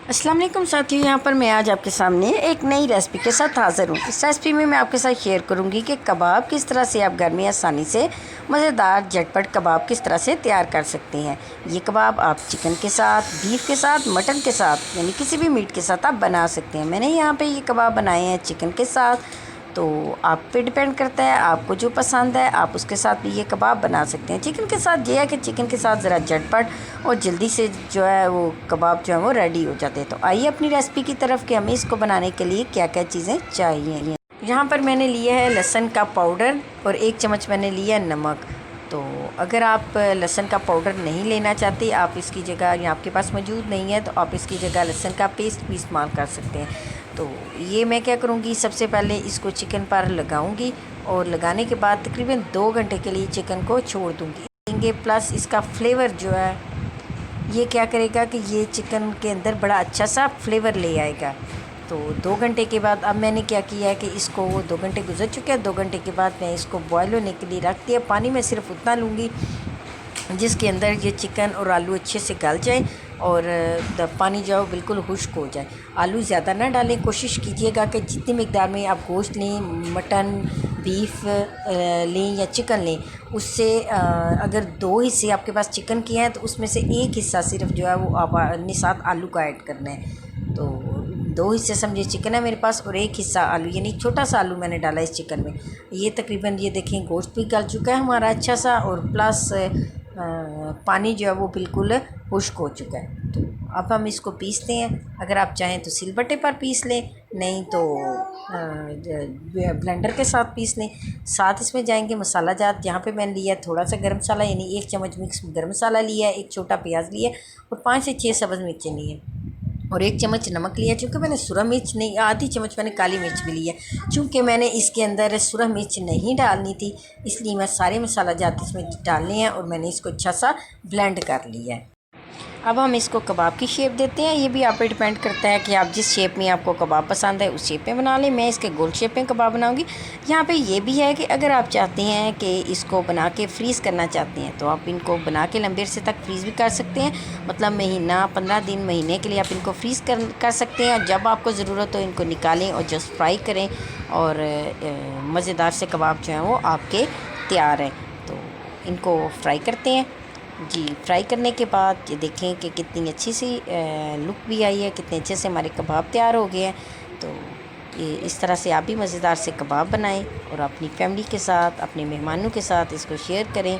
अस्सलाम वालेकुम साथियों, यहाँ पर मैं आज आपके सामने एक नई रेसिपी के साथ हाज़िर हूँ। इस रेसिपी में मैं आपके साथ शेयर करूँगी कि कबाब किस तरह से आप घर में आसानी से मज़ेदार झटपट कबाब किस तरह से तैयार कर सकते हैं। ये कबाब आप चिकन के साथ, बीफ के साथ, मटन के साथ यानी किसी भी मीट के साथ आप बना सकते हैं। मैंने यहाँ पर ये कबाब बनाए हैं चिकन के साथ, तो आप पे डिपेंड करता है आपको जो पसंद है आप उसके साथ भी ये कबाब बना सकते हैं। चिकन के साथ ये है कि चिकन के साथ ज़रा झटपट और जल्दी से जो है वो कबाब जो है वो रेडी हो जाते हैं। तो आइए अपनी रेसिपी की तरफ कि हमें इसको बनाने के लिए क्या क्या चीज़ें चाहिए। यहाँ पर मैंने लिया है लहसुन का पाउडर और 1 चम्मच मैंने लिया नमक। तो अगर आप लहसुन का पाउडर नहीं लेना चाहते, आप इसकी जगह या आपके पास मौजूद नहीं है तो आप इसकी जगह लहसुन का पेस्ट भी इस्तेमाल कर सकते हैं। तो ये मैं क्या करूँगी, सबसे पहले इसको चिकन पर लगाऊँगी और लगाने के बाद तकरीबन 2 घंटे के लिए चिकन को छोड़ दूँगी। प्लस इसका फ्लेवर जो है ये क्या करेगा कि ये चिकन के अंदर बड़ा अच्छा सा फ्लेवर ले आएगा। तो 2 घंटे के बाद अब मैंने क्या किया है कि इसको 2 घंटे गुजर चुके हैं। 2 घंटे के बाद मैं इसको बॉयल होने के लिए रख दिया। पानी में सिर्फ उतना लूँगी जिसके अंदर ये चिकन और आलू अच्छे से गल जाए और पानी जो है बिल्कुल खुश्क हो जाए। आलू ज़्यादा ना डालें, कोशिश कीजिएगा कि जितनी मिकदार में आप गोश्त लें, मटन बीफ लें या चिकन लें, उससे अगर 2 हिस्से आपके पास चिकन के हैं तो उसमें से 1 हिस्सा सिर्फ जो है वो आप अपने साथ आलू का ऐड करना है। तो 2 हिस्से समझिए चिकन है मेरे पास और 1 हिस्सा आलू, यानी छोटा सा आलू मैंने डाला इस चिकन में। ये तकरीबन ये देखें गोश्त भी गल चुका है हमारा अच्छा सा और प्लस पानी जो है वो बिल्कुल खुश्क हो चुका है। तो अब हम इसको पीसते हैं। अगर आप चाहें तो सिलबट्टे पर पीस लें, नहीं तो ब्लेंडर के साथ पीस लें। साथ इसमें जाएंगे मसाला जात। यहाँ पे मैंने लिया थोड़ा सा गरम मसाला, यानी 1 चम्मच मिक्स गरम मसाला लिया है, 1 छोटा प्याज लिया और 5 से 6 सब्ज़ मिर्चें लिए और 1 चम्मच नमक लिया। चूँकि मैंने सुरख मिर्च नहीं, आधी चम्मच मैंने काली मिर्च भी लिया। चूँकि मैंने इसके अंदर सुरख मिर्च नहीं डालनी थी, इसलिए मैं सारे मसाला जात इसमें डालने हैं और मैंने इसको अच्छा सा ब्लेंड कर लिया है। अब हम इसको कबाब की शेप देते हैं। ये भी आप पे डिपेंड करता है कि आप जिस शेप में आपको कबाब पसंद है उस शेप में बना लें। मैं इसके गोल शेप में कबाब बनाऊंगी। यहाँ पे ये भी है कि अगर आप चाहते हैं कि इसको बना के फ्रीज़ करना चाहते हैं तो आप इनको बना के लंबे अरसे तक फ्रीज़ भी कर सकते हैं। मतलब महीना 15 दिन महीने के लिए आप इनको फ्रीज़ कर सकते हैं। और जब आपको ज़रूरत हो इनको निकालें और जस्ट फ्राई करें और मज़ेदार से कबाब जो हैं वो आपके तैयार हैं। तो इनको फ्राई करते हैं जी। फ्राई करने के बाद ये देखें कि कितनी अच्छी सी लुक भी आई है, कितने अच्छे से हमारे कबाब तैयार हो गए हैं। तो ये इस तरह से आप भी मज़ेदार से कबाब बनाएं और अपनी फैमिली के साथ, अपने मेहमानों के साथ इसको शेयर करें।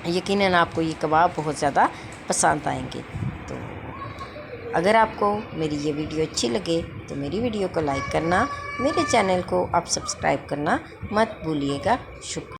यकीनन आपको ये कबाब बहुत ज़्यादा पसंद आएंगे। तो अगर आपको मेरी ये वीडियो अच्छी लगे तो मेरी वीडियो को लाइक करना, मेरे चैनल को आप सब्सक्राइब करना मत भूलिएगा। शुक्रिया।